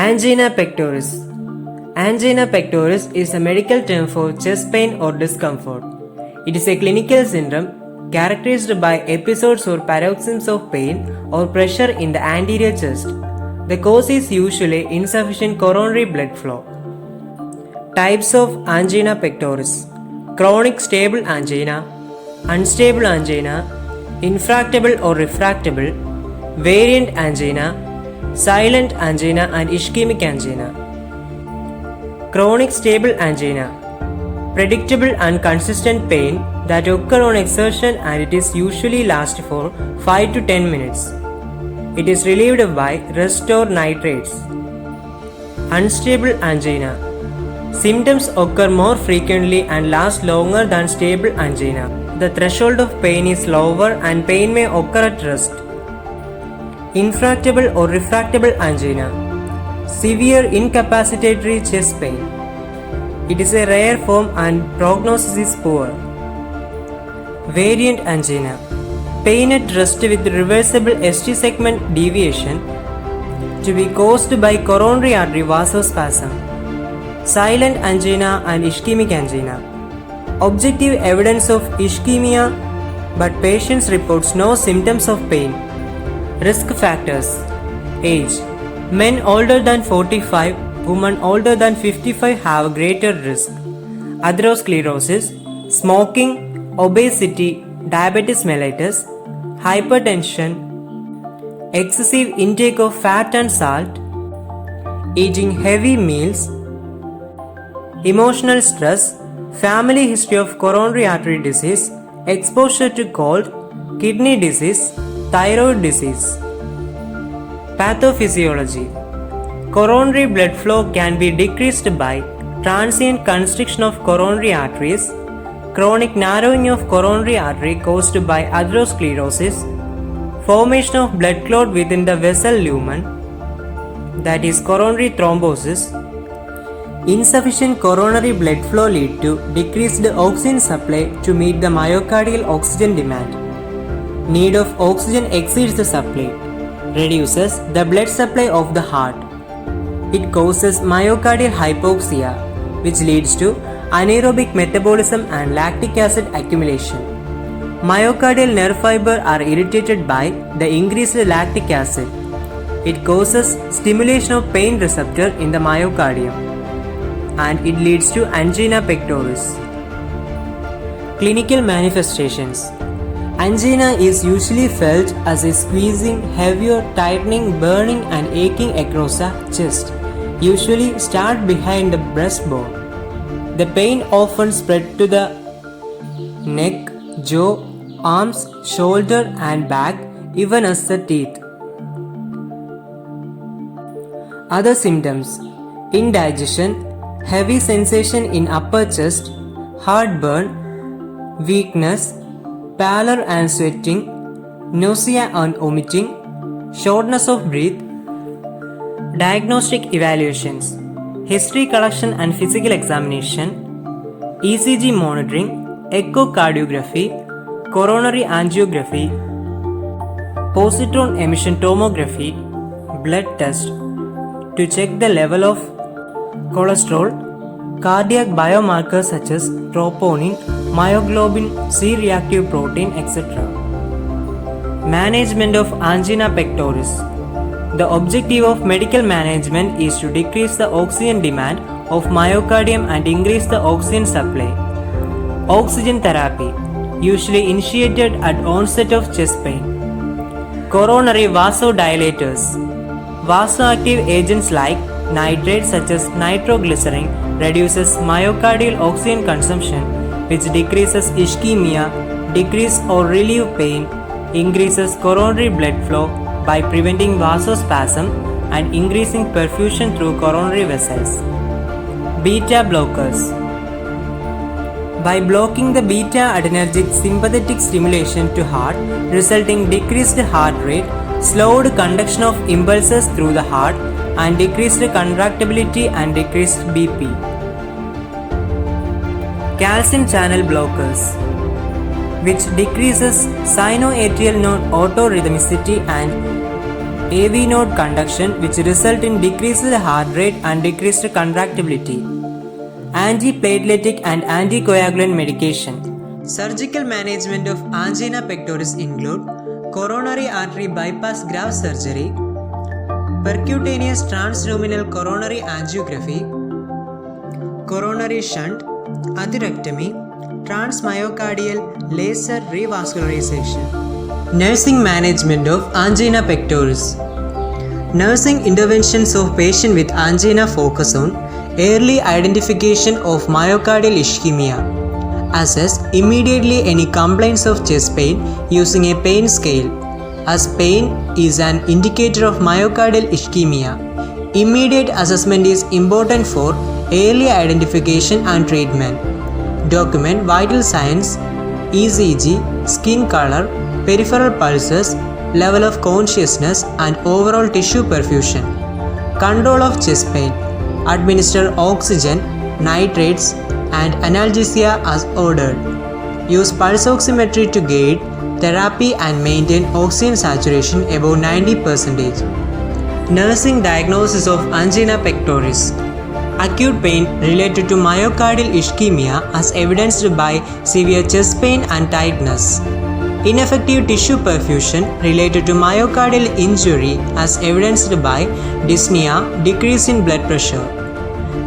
Angina pectoris. Angina pectoris is a medical term for chest pain or discomfort. It is a clinical syndrome characterized by episodes or paroxysms of pain or pressure in the anterior chest. The cause is usually insufficient coronary blood flow. Types of angina pectoris: chronic stable angina, unstable angina, infractable or refractable, variant angina, silent angina and ischemic angina. Chronic stable angina: predictable and consistent pain that occur on exertion, and it is usually lasts for 5 to 10 minutes. It is relieved by rest or nitrates. Unstable angina: symptoms occur more frequently and last longer than stable angina. The threshold of pain is lower and pain may occur at rest. Infractable or refractable angina: severe incapacitatory chest pain. It is a rare form and prognosis is poor. Variant angina: pain at rest with reversible ST segment deviation to be caused by coronary artery vasospasm. Silent angina and ischemic angina: objective evidence of ischemia but patients reports no symptoms of pain. Risk factors: age. Men older than 45, women older than 55 have greater risk. Atherosclerosis, smoking, obesity, diabetes mellitus, hypertension, excessive intake of fat and salt, eating heavy meals, emotional stress, family history of coronary artery disease, exposure to cold, kidney disease, thyroid disease. Pathophysiology: coronary blood flow can be decreased by transient constriction of coronary arteries, chronic narrowing of coronary artery caused by atherosclerosis, formation of blood clot within the vessel lumen, that is coronary thrombosis. Insufficient coronary blood flow lead to decreased oxygen supply to meet the myocardial oxygen demand. Need of oxygen exceeds the supply, reduces the blood supply of the heart. It causes myocardial hypoxia, which leads to anaerobic metabolism and lactic acid accumulation. Myocardial nerve fibers are irritated by the increased lactic acid. It causes stimulation of pain receptor in the myocardium, and it leads to angina pectoris. Clinical manifestations: angina is usually felt as a squeezing, heavier, tightening, burning and aching across the chest. Usually start behind the breastbone. The pain often spread to the neck, jaw, arms, shoulder and back, even as the teeth. Other symptoms: indigestion, heavy sensation in upper chest, heartburn, weakness, pallor and sweating, nausea and vomiting, shortness of breath. Diagnostic evaluations: history collection and physical examination, ECG monitoring, echocardiography, coronary angiography, positron emission tomography, blood test to check the level of cholesterol, cardiac biomarkers such as troponin, myoglobin, C-reactive protein, etc. Management of angina pectoris: the objective of medical management is to decrease the oxygen demand of myocardium and increase the oxygen supply. Oxygen therapy, usually initiated at onset of chest pain. Coronary vasodilators: vasoactive agents like nitrates such as nitroglycerin reduces myocardial oxygen consumption, which decreases ischemia, decrease or relieve pain, increases coronary blood flow by preventing vasospasm and increasing perfusion through coronary vessels. Beta blockers: by blocking the beta-adrenergic sympathetic stimulation to heart, resulting decreased heart rate, slowed conduction of impulses through the heart, and decreased contractibility and decreased BP. Calcium channel blockers, which decreases sinoatrial node autorhythmicity and AV node conduction, which result in decreased heart rate and decreased contractility. Antiplateletic and anticoagulant medication. Surgical management of angina pectoris include coronary artery bypass graft surgery, percutaneous transluminal coronary angiography, coronary shunt, atherectomy, transmyocardial laser revascularization. Nursing management of angina pectoris. Nursing interventions of patient with angina focus on early identification of myocardial ischemia. Assess immediately any complaints of chest pain using a pain scale, as pain is an indicator of myocardial ischemia. Immediate assessment is important for early identification and treatment. Document vital signs, ECG, skin color, peripheral pulses, level of consciousness and overall tissue perfusion. Control of chest pain. Administer oxygen, nitrates and analgesia as ordered. Use pulse oximetry to guide therapy and maintain oxygen saturation above 90%. Nursing diagnosis of angina pectoris. Acute pain related to myocardial ischemia as evidenced by severe chest pain and tightness. Ineffective tissue perfusion related to myocardial injury as evidenced by dyspnea, decrease in blood pressure.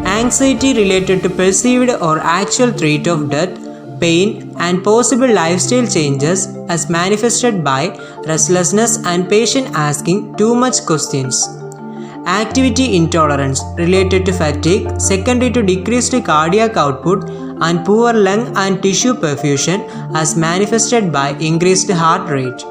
Anxiety related to perceived or actual threat of death, pain and possible lifestyle changes as manifested by restlessness and patient asking too much questions. Activity intolerance related to fatigue secondary to decreased cardiac output and poor lung and tissue perfusion as manifested by increased heart rate.